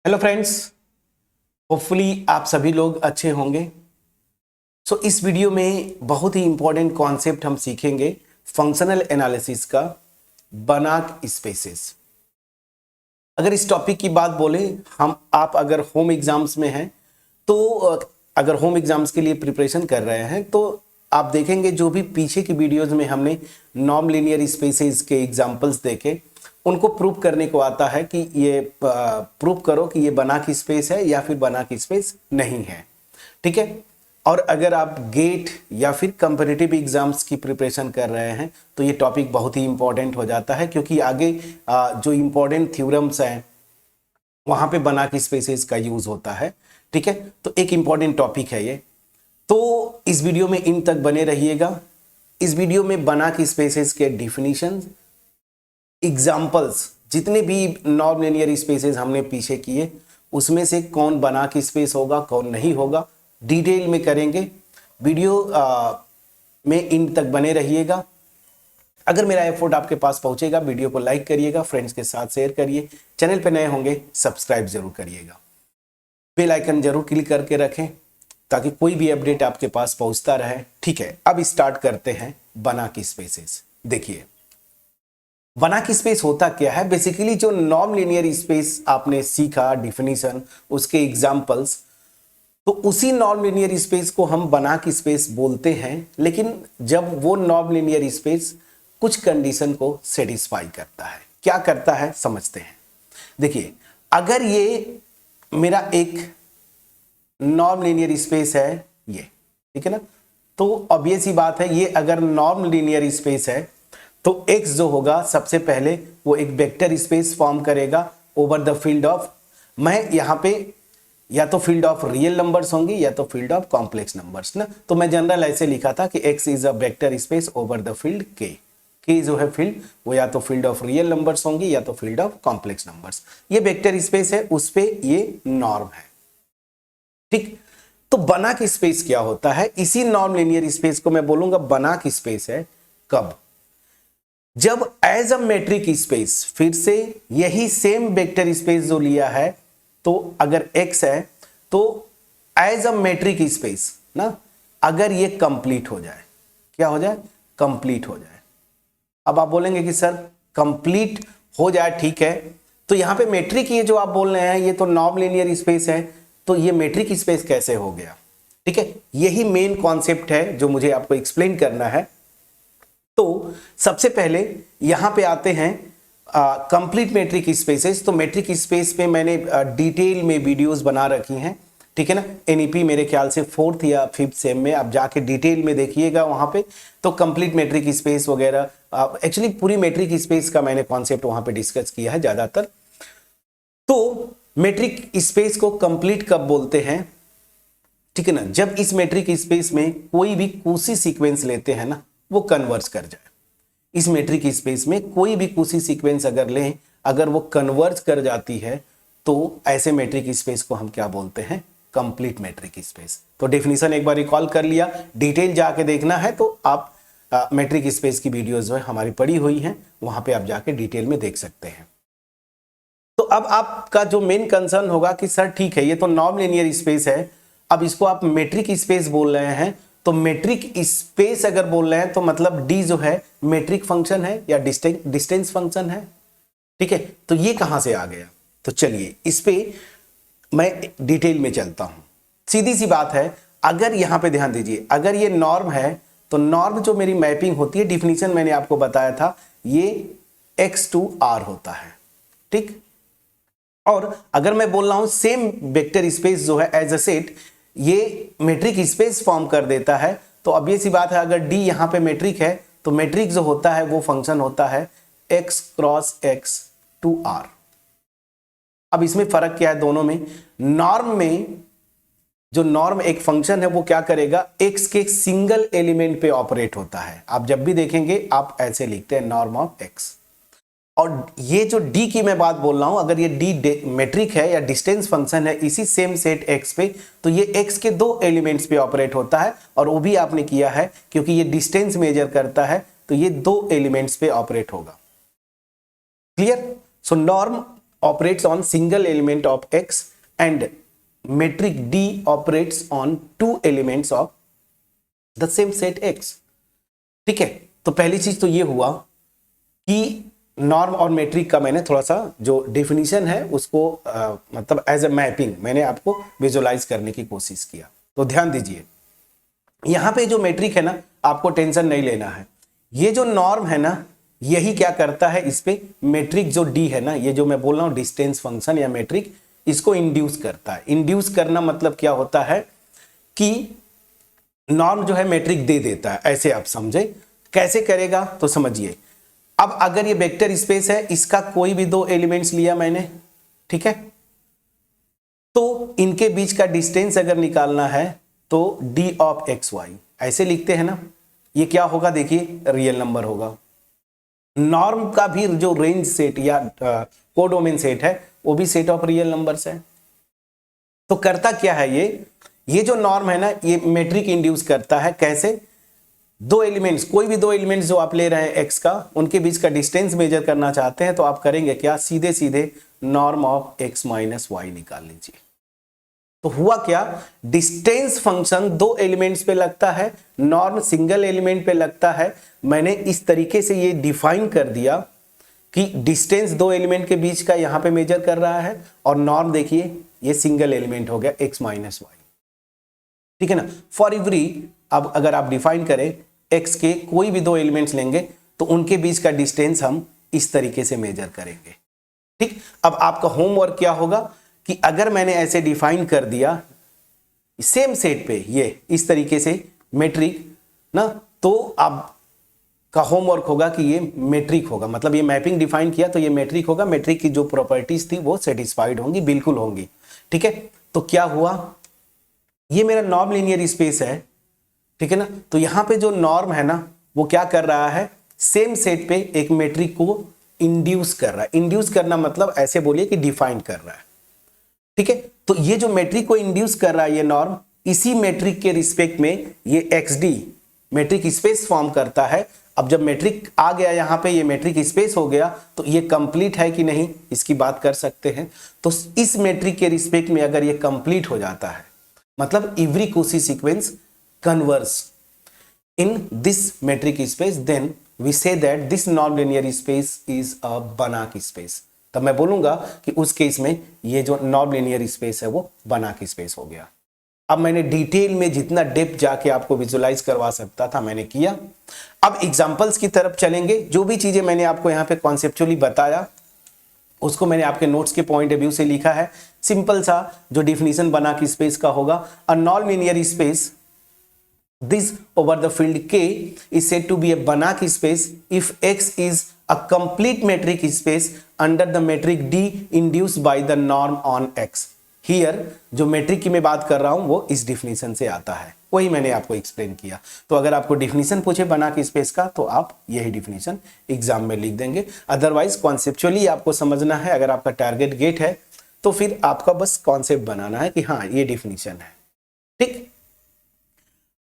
Hello friends, hopefully आप सभी लोग अच्छे होंगे। इस वीडियो में बहुत ही इंपॉर्टेंट कॉन्सेप्ट हम सीखेंगे फंक्शनल एनालिसिस का, बनाक स्पेसेस। अगर इस टॉपिक की बात बोले आप अगर होम एग्जाम्स में हैं तो अगर होम एग्जाम्स के लिए प्रिपरेशन कर रहे हैं तो आप देखेंगे जो भी पीछे की वीडियोस में हमने नॉन लीनियर स्पेसेस के एग्जांपल्स देखे, उनको प्रूव करने को आता है कि ये प्रूव करो कि ये बनाक स्पेस है या फिर बनाक स्पेस नहीं है। ठीक है। और अगर आप गेट या फिर कंपैरेटिव एग्जाम्स की प्रिपरेशन कर रहे हैं तो ये टॉपिक बहुत ही इंपॉर्टेंट हो जाता है, क्योंकि आगे जो इंपॉर्टेंट थ्योरम्स हैं वहां पे बनाक स्पेसेस का यूज होता है। ठीक है, तो एक इंपॉर्टेंट टॉपिक है ये। तो इस वीडियो में इन तक बने रहिएगा। इस वीडियो में बनाक स्पेसेस के डिफिनीशन, एग्जाम्पल्स, जितने भी नॉन लीनियर स्पेसेस हमने पीछे किए उसमें से कौन बनाक स्पेस होगा कौन नहीं होगा, डिटेल में करेंगे। वीडियो में इन तक बने रहिएगा। अगर मेरा एफर्ट आपके पास पहुंचेगा, वीडियो को लाइक करिएगा, फ्रेंड्स के साथ शेयर करिए, चैनल पे नए होंगे सब्सक्राइब जरूर करिएगा, बेल आइकन जरूर क्लिक करके रखें ताकि कोई भी अपडेट आपके पास पहुंचता रहे। ठीक है, अब स्टार्ट करते हैं बनाक स्पेसेस। देखिए बनाक स्पेस होता क्या है। बेसिकली जो नॉन लीनियर स्पेस आपने सीखा, डिफिनीशन, उसके एग्जांपल्स, तो उसी नॉन लीनियर स्पेस को हम बनाक स्पेस बोलते हैं। लेकिन जब वो नॉन लीनियर स्पेस कुछ कंडीशन को सेटिस्फाई करता है, क्या करता है समझते हैं। देखिए अगर ये मेरा एक नॉन लीनियर स्पेस है, ये ठीक है ना, तो ऑब्वियस ही बात है ये अगर नॉन लीनियर स्पेस है तो x जो होगा सबसे पहले वो एक वेक्टर स्पेस फॉर्म करेगा ओवर द फील्ड ऑफ, मैं यहां पे या तो फील्ड ऑफ रियल नंबर्स होंगी या तो फील्ड ऑफ कॉम्प्लेक्स नंबर्स ना। तो मैं जनरल ऐसे लिखा था कि x is a vector space over the field k जो है फील्ड वो या तो फील्ड ऑफ रियल नंबर्स होंगी या तो फील्ड ऑफ कॉम्प्लेक्स नंबर्स। ये वेक्टर स्पेस है, उस पे ये नॉर्म है। ठीक, तो बनाक स्पेस क्या होता है, इसी नॉन लीनियर स्पेस को मैं बोलूंगा बनाक स्पेस है। कब? जब एज अ मेट्रिक स्पेस, फिर से यही सेम वेक्टर स्पेस जो लिया है, तो अगर x है तो एज अ मेट्रिक स्पेस ना, अगर ये कंप्लीट हो जाए, क्या हो जाए, कंप्लीट हो जाए। अब आप बोलेंगे कि सर कंप्लीट हो जाए, ठीक है, तो यहां पे मेट्रिक ये जो आप बोल रहे हैं ये तो नॉन लीनियर स्पेस है, तो ये मेट्रिक स्पेस कैसे हो गया। ठीक है, यही मेन कॉन्सेप्ट है जो मुझे आपको एक्सप्लेन करना है। तो सबसे पहले यहां पे आते हैं कंप्लीट मेट्रिक स्पेसेस। तो मेट्रिक स्पेस पे मैंने डिटेल में वीडियोस बना रखी हैं, ठीक है ना। एनईपी मेरे ख्याल से 4th या 5th सेम में आप जाके डिटेल में देखिएगा वहां पे, तो कंप्लीट मेट्रिक स्पेस वगैरह, एक्चुअली पूरी मेट्रिक स्पेस का मैंने कॉन्सेप्ट वहां पे डिस्कस किया है ज्यादातर। तो मेट्रिक स्पेस को कंप्लीट कब बोलते हैं, ठीक है ना, जब इस मेट्रिक स्पेस में कोई भी कुशी सीक्वेंस लेते हैं ना वो कन्वर्ज कर जाए। इस मेट्रिक स्पेस में कोई भी कुशी सीक्वेंस अगर लें, अगर वो कन्वर्ज कर जाती है तो ऐसे मेट्रिक स्पेस को हम क्या बोलते हैं, कंप्लीट मेट्रिक स्पेस। तो डेफिनेशन एक बार रिकॉल कर लिया, डिटेल जाके देखना है तो आप मेट्रिक स्पेस की वीडियोस जो है हमारी पड़ी हुई हैं, वहां पे आप जाके डिटेल में देख सकते हैं। तो अब आपका जो मेन कंसर्न होगा कि सर ठीक है ये तो नॉन लीनियर स्पेस है, अब इसको आप मेट्रिक स्पेस बोल रहे हैं, तो मेट्रिक स्पेस अगर बोल रहे हैं तो मतलब डी जो है मेट्रिक फंक्शन है या डिस्टेंस फंक्शन है। ठीक है, तो ये कहां से आ गया, तो चलिए इस पे मैं डिटेल में चलता हूं। सीधी सी बात है, अगर यहां पे ध्यान दीजिए, अगर ये नॉर्म है तो नॉर्म जो मेरी मैपिंग होती है, डिफिनीशन मैंने आपको बताया था, ये x टू r होता है। ठीक, और अगर मैं बोल रहा हूं सेम वेक्टर स्पेस जो है एज अ सेट ये मेट्रिक स्पेस फॉर्म कर देता है, तो ऑब्वियस सी बात है अगर डी यहां पे मेट्रिक है तो मेट्रिक जो होता है वो फंक्शन होता है x cross x to r। अब इसमें फर्क क्या है दोनों में, नॉर्म में जो नॉर्म एक फंक्शन है वो क्या करेगा, x के सिंगल एलिमेंट पे ऑपरेट होता है। आप जब भी देखेंगे आप ऐसे लिखते हैं नॉर्म ऑफ x। और ये जो d की मैं बात बोल रहा हूं, अगर ये d मेट्रिक है या डिस्टेंस फंक्शन है इसी सेम सेट x पे, तो ये x के दो एलिमेंट्स पे ऑपरेट होता है, और वो भी आपने किया है क्योंकि ये डिस्टेंस मेजर करता है, तो ये दो एलिमेंट्स पे ऑपरेट होगा। Clear. So norm operates on single element of X and metric D operates on two elements of the same set X। ठीक है, तो पहली चीज तो ये हुआ कि नॉर्म और मेट्रिक का मैंने थोड़ा सा जो डेफिनेशन है उसको मतलब एज ए मैपिंग मैंने आपको विजुअलाइज करने की कोशिश किया। तो ध्यान दीजिए, यहां पे जो मेट्रिक है ना, आपको टेंशन नहीं लेना है। ये जो नॉर्म है ना, यही क्या करता है, इस पे मेट्रिक जो डी है ना, ये जो मैं बोल रहा हूं डिस्टेंस फंक्शन या मेट्रिक, इसको इंड्यूस करता है। इंड्यूस करना मतलब क्या होता है कि नॉर्म जो है मेट्रिक दे देता है, ऐसे आप समझे। कैसे करेगा तो समझिए। अब अगर ये वेक्टर स्पेस है, इसका कोई भी दो एलिमेंट्स लिया मैंने, ठीक है, तो इनके बीच का डिस्टेंस अगर निकालना है तो डी ऑफ एक्स वाई ऐसे लिखते हैं ना। ये क्या होगा, देखिए रियल नंबर होगा। नॉर्म का भी जो रेंज सेट या कोडोमेन सेट है वो भी सेट ऑफ रियल नंबर्स है। तो करता क्या है, ये जो नॉर्म है ना, ये मेट्रिक इंड्यूस करता है। कैसे, दो एलिमेंट्स, कोई भी दो एलिमेंट्स जो आप ले रहे हैं एक्स का, उनके बीच का डिस्टेंस मेजर करना चाहते हैं तो आप करेंगे क्या, सीधे सीधे norm of x minus y निकाल लीजिए। तो हुआ क्या, डिस्टेंस फंक्शन दो एलिमेंट्स पे लगता है, नॉर्म सिंगल एलिमेंट पे लगता है। मैंने इस तरीके से ये डिफाइन कर दिया कि डिस्टेंस दो एलिमेंट के बीच का यहां पे मेजर कर रहा है, और नॉर्म देखिए ये सिंगल एलिमेंट हो गया एक्स माइनस वाई। ठीक है ना। फॉर एवरी, अब अगर आप डिफाइन करें एक्स के कोई भी दो एलिमेंट्स लेंगे तो उनके बीच का डिस्टेंस हम इस तरीके से मेजर करेंगे। ठीक, अब आपका होमवर्क क्या होगा कि अगर मैंने ऐसे डिफाइन कर दिया सेम सेट पे ये इस तरीके से मेट्रिक ना, तो आपका होमवर्क होगा कि ये मेट्रिक होगा, मतलब ये मैपिंग डिफाइन किया तो ये मेट्रिक होगा। मेट्रिक की जो प्रॉपर्टीज थी वो सेटिस्फाइड होंगी, बिल्कुल होंगी। ठीक है, तो क्या हुआ, ये मेरा नॉर्म लीनियर स्पेस है, ठीक है ना। तो यहां पे जो नॉर्म है ना, वो क्या कर रहा है, सेम सेट पे एक मेट्रिक को इंड्यूस कर रहा है। इंड्यूस करना मतलब ऐसे बोलिए कि डिफाइन कर रहा है। ठीक है, तो ये जो मेट्रिक को इंड्यूस कर रहा है ये नॉर्म, इसी मेट्रिक के रिस्पेक्ट में ये x d metric space form करता है। अब जब मेट्रिक आ गया यहां पे, ये मेट्रिक स्पेस हो गया, तो ये कंप्लीट है कि नहीं इसकी बात कर सकते हैं। तो इस मेट्रिक के रिस्पेक्ट में अगर ये कंप्लीट हो जाता है, मतलब every Cauchy sequence converges in this metric space, then we say that this non linear space is a Banach space. तब मैं बोलूंगा कि उस केस में ये जो नॉन लीनियर स्पेस है वो बनाक स्पेस हो गया। अब मैंने डिटेल में जितना डेप्थ जाके आपको विजुलाइज करवा सकता था मैंने किया। अब एग्जांपल्स की तरफ चलेंगे। जो भी चीजें मैंने आपको यहाँ पे कॉन्सेप्चुअली बताया उसको मैंने आपके नोट्स के पॉइंट ऑफ व्यू से लिखा है। सिंपल सा जो डिफिनीशन बनाक स्पेस का होगा, a non linear space this over the field K is said to be a Banach space if X is a complete metric space under the metric D induced by the norm on X। Here जो metric की मैं बात कर रहा हूं वो इस definition से आता है, वही मैंने आपको एक्सप्लेन किया। तो अगर आपको डिफिनीशन पूछे बनाक स्पेस का तो आप यही डिफिनीशन एग्जाम में लिख देंगे। अदरवाइज कॉन्सेप्चुअली आपको समझना है। अगर आपका टारगेट गेट है तो फिर आपका बस कॉन्सेप्ट बनाना है कि हाँ ये डिफिनीशन है। ठीक,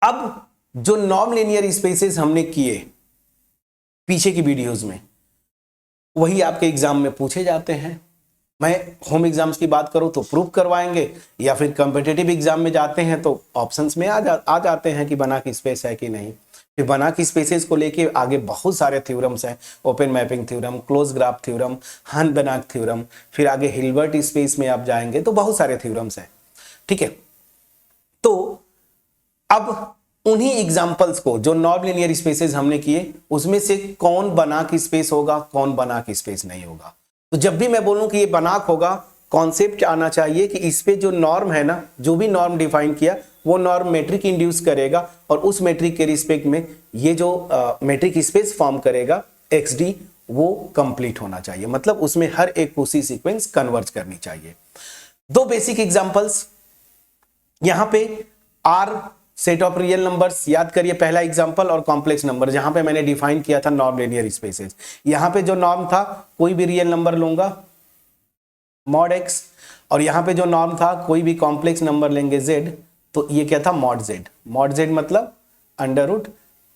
अब जो नॉन लीनियर स्पेसेस हमने किए पीछे की वीडियोस में, वही आपके एग्जाम में पूछे जाते हैं। मैं होम एग्जाम्स की बात करूं तो प्रूव करवाएंगे, या फिर कॉम्पिटिटिव एग्जाम में जाते हैं तो ऑप्शंस में आ जाते हैं कि बनाक स्पेस है कि नहीं। फिर बनाक स्पेसेस को लेके आगे बहुत सारे थ्योरम्स हैं, open mapping theorem, close graph theorem, हन बनाक थ्योरम, फिर आगे हिल्बर्ट स्पेस में आप जाएंगे तो बहुत सारे थ्योरम्स हैं। ठीक है, तो अब उन्हीं एग्जांपल्स को जो नॉन लीनियर स्पेसेस हमने किए उसमें से कौन बनाक स्पेस होगा, कौन बनाक स्पेस नहीं होगा। तो जब भी मैं बोलूं कि ये बनाक होगा, कॉन्सेप्ट आना चाहिए कि इस पे जो नॉर्म है ना, जो भी नॉर्म डिफाइन किया वो नॉर्म मेट्रिक इंड्यूस करेगा, और उस मेट्रिक के रिस्पेक्ट में ये जो मेट्रिक स्पेस फॉर्म करेगा एक्स डी, वो कंप्लीट होना चाहिए, मतलब उसमें हर एक कोशी सीक्वेंस कन्वर्ज करनी चाहिए। दो बेसिक एग्जांपल्स यहां पे, R set of real numbers याद करिए, पहला एग्जांपल, और कॉम्प्लेक्स नंबर जहां पे मैंने डिफाइन किया था नॉन लीनियर स्पेसेस। यहां पे जो नॉर्म था कोई भी रियल नंबर लूंगा मॉड एक्स, और यहां पे जो नॉर्म था कोई भी कॉम्प्लेक्स नंबर लेंगे जेड, तो ये क्या था मॉड जेड। मॉड जेड मतलब अंडर रूट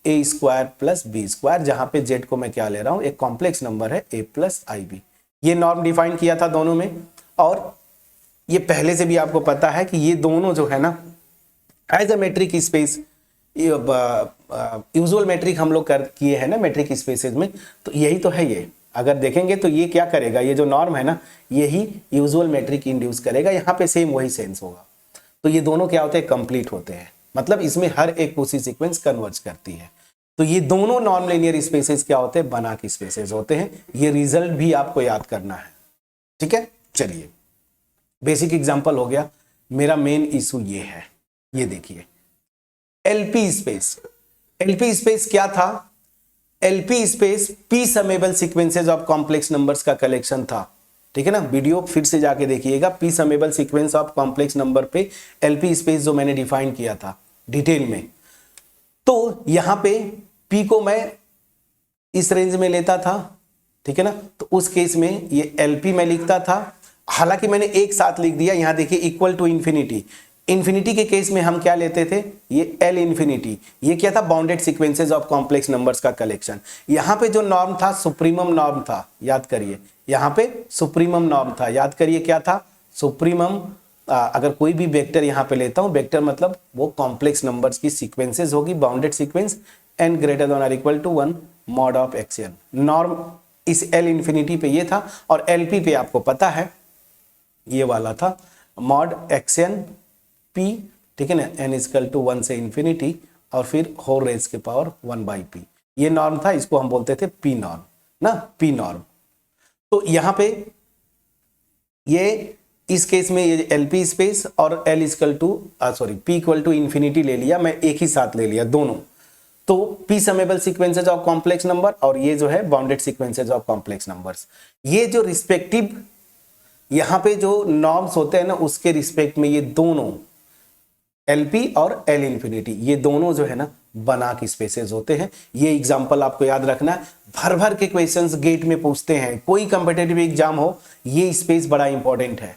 ए स्क्वायर प्लस बी स्क्वायर, जहां पे जेड को मैं क्या ले रहा हूं, एक कॉम्प्लेक्स नंबर है ए प्लस आई बी। ये नॉर्म डिफाइन किया था दोनों में, और ये पहले से भी आपको पता है कि ये दोनों जो है ना as a metric space, usual metric हम लोग कर किए हैं ना मेट्रिक स्पेसेस में, तो यही तो है ये। अगर देखेंगे तो ये क्या करेगा, ये जो नॉर्म है ना यही यूजुअल मेट्रिक इंड्यूस करेगा, यहाँ पे सेम वही सेंस होगा। तो ये दोनों क्या होते हैं, कंप्लीट होते हैं, मतलब इसमें हर एक पूसी सीक्वेंस कन्वर्ज करती है। तो ये दोनों नॉन लीनियर स्पेसेस क्या होते हैं, बनाक स्पेसेस होते हैं। ये रिजल्ट भी आपको याद करना है, ठीक है। चलिए बेसिक एग्जांपल हो गया। मेरा मेन इशू ये है, ये देखिए एलपी स्पेस। एलपी स्पेस क्या था, LP space p summable sequences of complex numbers का कलेक्शन था, ठीक है ना। वीडियो फिर से जाके देखिएगा, p summable sequence of complex number पे एलपी स्पेस जो मैंने डिफाइन किया था डिटेल में। तो यहां पे पी को मैं इस रेंज में लेता था, ठीक है ना, तो उस केस में ये एलपी में लिखता था। हालांकि मैंने एक साथ लिख दिया, यहां देखिए इक्वल टू इंफिनिटी। इंफिनिटी के केस में हम क्या लेते थे, ये एल इंफिनिटी। ये क्या था, bounded sequences of complex numbers का कलेक्शन। यहां पे जो नॉर्म था सुप्रीमम नॉर्म था, याद करिए, यहां पे सुप्रीमम नॉर्म था, याद करिए क्या था, सुप्रीमम। अगर कोई भी वेक्टर यहां पे लेता हूं, वेक्टर मतलब वो कॉम्प्लेक्स नंबर्स की सीक्वेंसेस होगी, bounded sequence, n greater than और equal to 1 mod of xn। Norm इस l इंफिनिटी पे ये था, और lp पे आपको पता है ये वाला था मॉड xn p, ठीक है ना, n इक्वल टू 1 से इंफिनिटी और फिर होल रेज के पावर 1/p। ये नॉर्म था, इसको हम बोलते थे p नॉर्म ना, p नॉर्म। तो यहां पे ये इस केस में ये एलपी स्पेस और l equal to p equal to infinity ले लिया, मैं एक ही साथ ले लिया दोनों। तो p summable sequences of complex number और ये जो है bounded sequences of complex numbers, ये जो रिस्पेक्टिव यहां पे जो नॉर्म्स होते हैं ना उसके रिस्पेक्ट में ये दोनों LP और L इंफिनिटी, ये दोनों जो है ना बनाक स्पेसेस होते हैं। ये एग्जांपल आपको याद रखना है, भर भर के क्वेश्चंस गेट में पूछते हैं, कोई कंपिटिटिव एग्जाम हो, ये स्पेस बड़ा इंपॉर्टेंट है,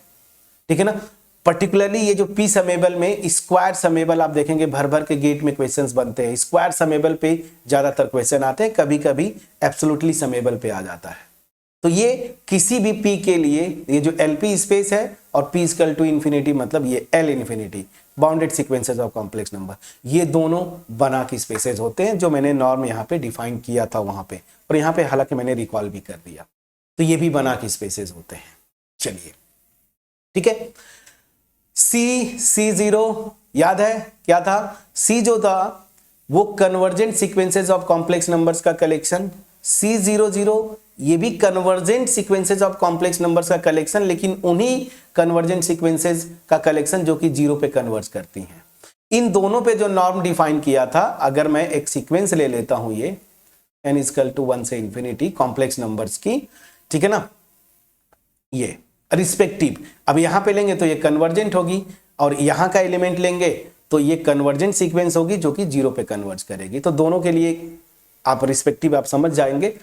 ठीक है ना। पर्टिकुलरली ये जो पी समेबल में स्क्वायर समेबल आप देखेंगे भर भर के गेट में क्वेश्चंस बनते हैं। स्क्वायर समेबल पे ज्यादातर क्वेश्चन आते हैं, कभी कभी एब्सोल्युटली समेबल पे आ जाता है। तो ये किसी भी पी के लिए ये जो एलपी स्पेस है और पी इक्वल टू इंफिनिटी मतलब ये L infinity, bounded sequences of complex number, ये दोनों बनाक स्पेसेस होते हैं जो मैंने नॉर्म यहाँ पे डिफाइन किया था वहां पे, और यहाँ पे हालांकि मैंने रिकॉल भी कर दिया। तो ये भी बनाक स्पेसेस होते हैं। चलिए ठीक है, C0 याद है क्या था, C जो था वो convergent sequences of complex numbers का कलेक्शन, C00 ये भी convergent sequences of complex numbers का कलेक्शन, लेकिन उन्हीं कन्वर्जेंट सीक्वेंसेस का कलेक्शन जो कि 0 पे कन्वर्ज करती हैं। इन दोनों पे जो नॉर्म डिफाइन किया था, अगर मैं एक सीक्वेंस ले लेता हूं ये n इक्वल टू 1 से इंफिनिटी कॉम्प्लेक्स नंबर्स की, ठीक है ना, ये रिस्पेक्टिव, अब यहां पे लेंगे तो ये कन्वर्जेंट होगी, और यहां का एलिमेंट लेंगे तो ये कन्वर्जेंट सीक्वेंस होगी जो कि 0 पे कन्वर्ज करेगी। तो दोनों के लिए आप रिस्पेक्टिव आप समझ जाएंगे।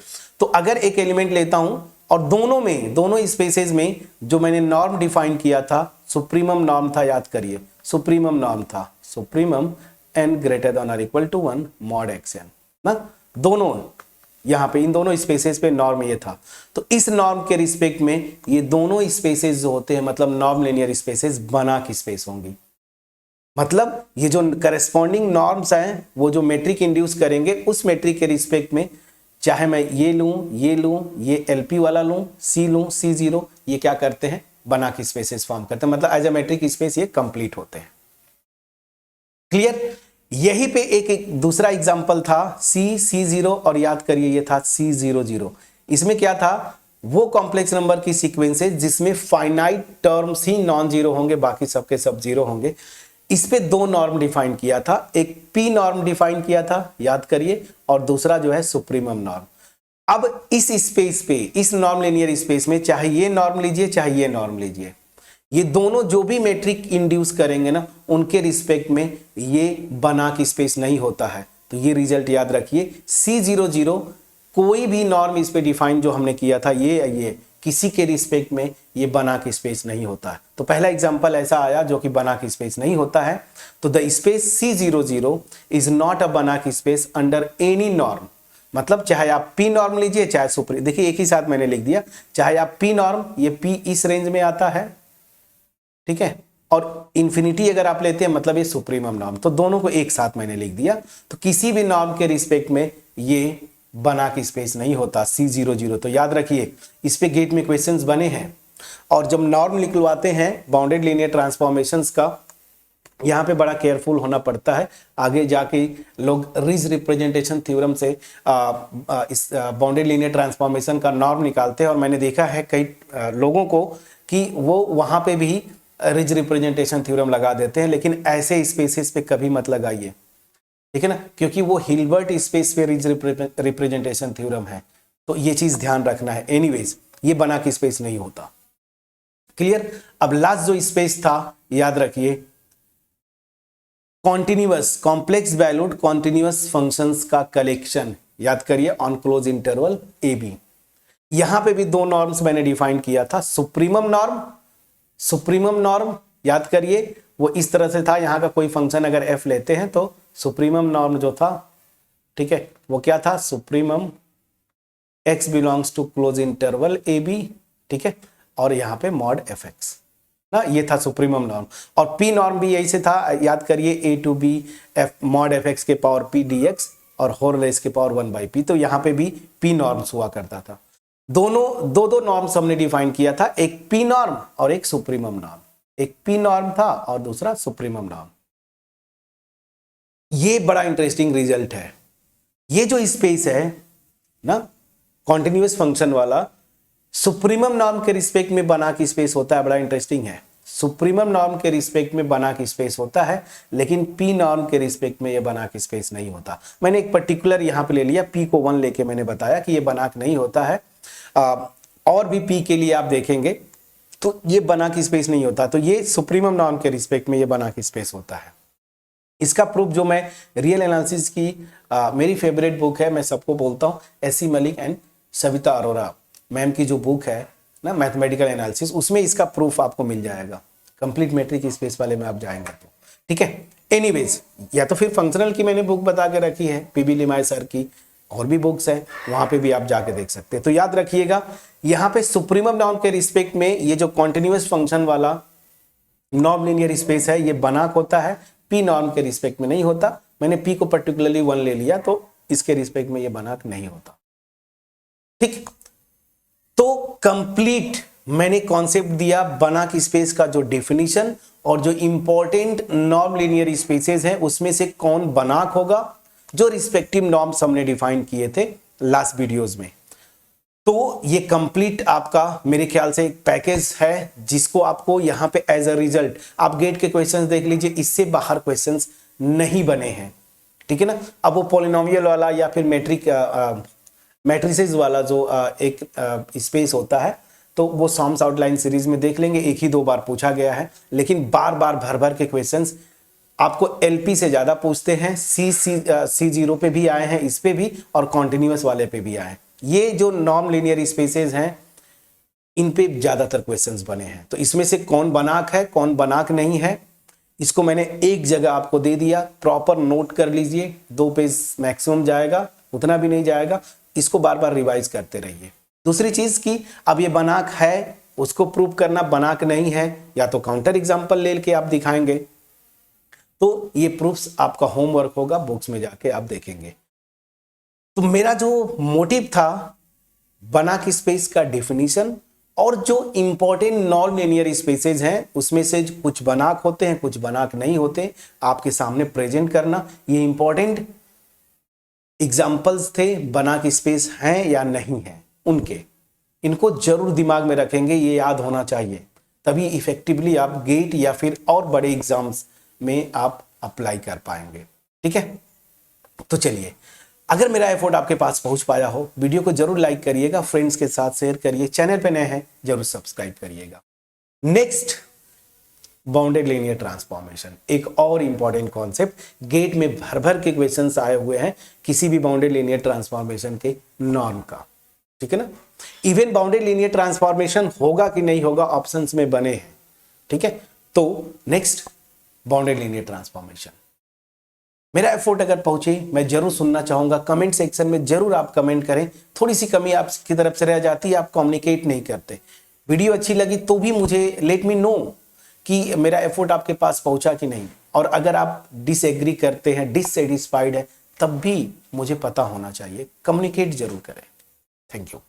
तो अगर एक एलिमेंट लेता हूं और दोनों में, दोनों स्पेसेस में जो मैंने नॉर्म डिफाइन किया था, सुप्रीमम नॉर्म था, याद करिए सुप्रीमम नॉर्म था, सुप्रीमम n ग्रेटर देन और इक्वल टू 1 मॉड xn ना, दोनों यहां पे इन दोनों स्पेसेस पे नॉर्म ये था। तो इस नॉर्म के रिस्पेक्ट में ये दोनों स्पेसेस जो होते हैं मतलब नॉर्म लीनियर स्पेसेस बनाक स्पेस होंगी। मतलब ये जो करस्पॉन्डिंग नॉर्म्स हैं वो जो मेट्रिक इंड्यूस करेंगे उस मेट्रिक के रिस्पेक्ट में, चाहे मैं ये लूं, ये एलपी वाला लूं, सी लूं, C0, ये क्या करते हैं, बनाक स्पेसेस फॉर्म करते हैं, मतलब एज अ मेट्रिक स्पेस ये कंप्लीट होते हैं। क्लियर। यही पे एक दूसरा एग्जांपल था C0 और याद करिए ये था C00। इसमें क्या था, वो कॉम्प्लेक्स नंबर की सीक्वेंसेस जिसमें फाइनाइट टर्म्स ही नॉन जीरो होंगे, बाकी सबके सब जीरो होंगे। इस पे दो नॉर्म डिफाइन किया था, एक पी नॉर्म डिफाइन किया था, याद करिए, और दूसरा जो है सुप्रीमम नॉर्म। अब इस स्पेस पे, इस नॉर्म लीनियर स्पेस में चाहे ये नॉर्म लीजिए चाहे ये नॉर्म लीजिए, ये दोनों जो भी मैट्रिक इंड्यूस करेंगे ना उनके रिस्पेक्ट में ये बनाक स्पेस नहीं होता है। तो ये रिजल्ट याद रखिए, C00 कोई भी नॉर्म इस पे डिफाइन जो हमने किया था ये किसी के रिस्पेक्ट में ये बनाक स्पेस नहीं होता है। तो पहला एग्जांपल ऐसा आया जो कि बनाक स्पेस नहीं होता है। तो the space C00 is not a Banach space under any norm, मतलब चाहे आप पी नॉर्म लीजिए चाहे सुप्रीम, देखिए एक ही साथ मैंने लिख दिया, चाहे आप पी नॉर्म, ये पी इस रेंज में आता है, ठीक है, और इंफिनिटी अगर आप लेते हैं मतलब ये सुप्रीमम नॉर्म, तो दोनों को एक साथ मैंने लिख दिया। तो किसी भी नॉर्म के रिस्पेक्ट में ये बनाक स्पेस नहीं होता C00। तो याद रखिए इस पे गेट में क्वेश्चंस बने हैं, और जब नॉर्म निकलवाते हैं बाउंडेड लीनियर ट्रांसफॉर्मेशंस का, यहाँ पे बड़ा केयरफुल होना पड़ता है। आगे जाके लोग रिज रिप्रेजेंटेशन थ्योरम से इस बाउंडेड लीनियर ट्रांसफॉर्मेशन का नॉर्म निकालते हैं, और मैंने देखा है कई लोगों को कि वो वहाँ पे भी रिज रिप्रेजेंटेशन थ्योरम लगा देते हैं, लेकिन ऐसे स्पेसेस पे कभी मत लगाइए, ठीक है ना, क्योंकि वो हिल्बर्ट स्पेस पे रिज रिप्रेजेंटेशन थ्योरम है, तो ये चीज ध्यान रखना है। एनीवेज ये बना की स्पेस नहीं होता। क्लियर। अब लास्ट जो स्पेस था याद रखिए, continuous complex valued continuous functions का कलेक्शन, याद करिए on closed interval A B. यहां पे भी दो नॉर्म्स मैंने डिफाइन किया था, सुप्रीमम नॉर्म, सुप्रीमम नॉर्म याद करिए वो इस तरह से था, यहां का कोई फंक्शन अगर एफ लेते हैं तो सुप्रीमम नॉर्म जो था, ठीक है, वो क्या था, supremum x belongs to closed interval A B, ठीक है, और यहां पे मॉड एफ एक्स ना, ये था सुप्रीमम नॉर्म। और पी नॉर्म भी यही से था, याद करिए a to b f mod f x के पावर पी डी एक्स और होल रेस के पावर 1/p, तो यहां पे भी पी नॉर्म्स हुआ करता था। दोनों दो नॉर्म्स हमने डिफाइन किया था, एक पी नॉर्म और एक सुप्रीमम नॉर्म, एक पी नॉर्म था और दूसरा सुप्रीमम नॉर्म। ये बड़ा इंटरेस्टिंग रिजल्ट है। ये जो स्पेस है ना कॉन्टिन्यूअस फंक्शन वाला, सुप्रीमम नॉर्म के रिस्पेक्ट में बना की स्पेस होता है, बड़ा इंटरेस्टिंग है। सुप्रीमम नॉर्म के रिस्पेक्ट में बना की स्पेस होता है, लेकिन पी नॉर्म के रिस्पेक्ट में ये बना की स्पेस नहीं होता। मैंने एक पर्टिकुलर यहां पे ले लिया, पी को 1 लेके मैंने बताया कि ये बनाक नहीं होता है। और भी पी के लिए आप देखेंगे तो ये बना की स्पेस नहीं होता, तो ये सुप्रीमम नॉर्म के रिस्पेक्ट में ये बना की स्पेस होता है। इसका प्रूफ जो मैं रियल एनालिसिस की मेरी फेवरेट बुक है, मैं सबको बोलता हूं, AC Malik and Savita Arora ma'am की जो बुक है ना मैथमेटिकल एनालिसिस, उसमें इसका प्रूफ आपको मिल जाएगा। कंप्लीट मेट्रिक स्पेस वाले में आप जाएंगे तो, ठीक है। एनीवेज, या तो फिर फंक्शनल की मैंने बुक बता के रखी है, पीबी लिमाय सर की, और भी बुक्स हैं, वहां पे भी आप जाके देख सकते हैं। तो याद रखिएगा यहाँ पे सुप्रीमम नॉर्म के रिस्पेक्ट में ये जो कॉन्टिन्यूअस फंक्शन वाला नॉन लीनियर स्पेस है ये बनाक होता है, पी नॉर्म के रिस्पेक्ट में नहीं होता। मैंने पी को पर्टिकुलरली 1 ले लिया, तो इसके रिस्पेक्ट में ये बनाक नहीं होता, ठीक। तो कंप्लीट मैंने कॉन्सेप्ट दिया बनाक स्पेस का, जो डेफिनेशन और जो इंपॉर्टेंट नॉर्म लीनियर स्पेसेस हैं उसमें से कौन बनाक होगा, जो रिस्पेक्टिव नॉर्म्स हमने डिफाइन किए थे लास्ट वीडियोस में। तो ये कंप्लीट आपका मेरे ख्याल से एक पैकेज है, जिसको आपको यहाँ पे एज अ रिजल्ट आप गेट के क्वेश्चंस देख लीजिए, इससे बाहर क्वेश्चंस नहीं बने हैं, ठीक है ना। अब वो पॉलिनोमियल वाला या फिर मैट्रिसेस वाला जो एक स्पेस होता है, तो वो सॉम्स आउटलाइन सीरीज में देख लेंगे, एक ही 2 बार पूछा गया है, लेकिन बार बार भर भर के क्वेश्चंस आपको एलपी से ज्यादा पूछते हैं। C0 पे भी आए हैं, इस पे भी, और कॉन्टिन्यूअस वाले पे भी आए हैं। ये जो नॉन लीनियर स्पेसेस हैं इन पे ज्यादातर क्वेश्चंस बने हैं। तो इसमें से कौन बनाक है कौन बनाक नहीं है, इसको मैंने एक जगह आपको दे दिया, प्रॉपर नोट कर लीजिए। 2 पेज मैक्सिमम जाएगा, उतना भी नहीं जाएगा, इसको बार बार रिवाइज करते रहिए। दूसरी चीज की अब ये बनाक है, उसको प्रूव करना बनाक नहीं है, या तो काउंटर एग्जाम्पल लेके आप दिखाएंगे, तो ये प्रूफ्स आपका होमवर्क होगा, बुक्स में जाके आप देखेंगे। तो मेरा जो मोटिव था बनाक स्पेस का डेफिनेशन, और जो इंपॉर्टेंट नॉन लीनियर स्पेसेस हैं उसमें से कुछ बनाक होते हैं कुछ बनाक नहीं होते, आपके सामने प्रेजेंट करना। ये इंपॉर्टेंट एग्जाम्पल्स थे, बनाक स्पेस हैं या नहीं है उनके, इनको जरूर दिमाग में रखेंगे, ये याद होना चाहिए, तभी इफेक्टिवली आप गेट या फिर और बड़े एग्जाम्स में आप अप्लाई कर पाएंगे, ठीक है। तो चलिए, अगर मेरा एफर्ट आपके पास पहुंच पाया हो, वीडियो को जरूर लाइक करिएगा, फ्रेंड्स के साथ शेयर करिए, चैनल पे नए हैं जरूर सब्सक्राइब करिएगा। नेक्स्ट, बाउंडेड लीनियर ट्रांसफॉर्मेशन, एक और इंपॉर्टेंट कॉन्सेप्ट, गेट में भर भर के क्वेश्चंस आए हुए हैं किसी भी बाउंडेड लीनियर ट्रांसफॉर्मेशन के नॉर्म का, ठीक है ना। इवन बाउंडेड लीनियर ट्रांसफॉर्मेशन होगा कि नहीं होगा ऑप्शंस में बने हैं, ठीक है। तो नेक्स्ट, बाउंडेड लीनियर ट्रांसफॉर्मेशन। मेरा एफर्ट अगर पहुंचे, मैं जरूर सुनना चाहूंगा। कमेंट सेक्शन में जरूर आप कमेंट करें। थोड़ी सी कमी आपकी तरफ से रह जाती है, आप कम्युनिकेट नहीं करते। वीडियो अच्छी लगी तो भी मुझे लेट मी नो कि मेरा एफर्ट आपके पास पहुंचा कि नहीं। और अगर आप डिसएग्री करते हैं, डिससेटिस्फाइड है, तब भी मुझे पता होना चाहिए। कम्युनिकेट जरूर करें। Thank you.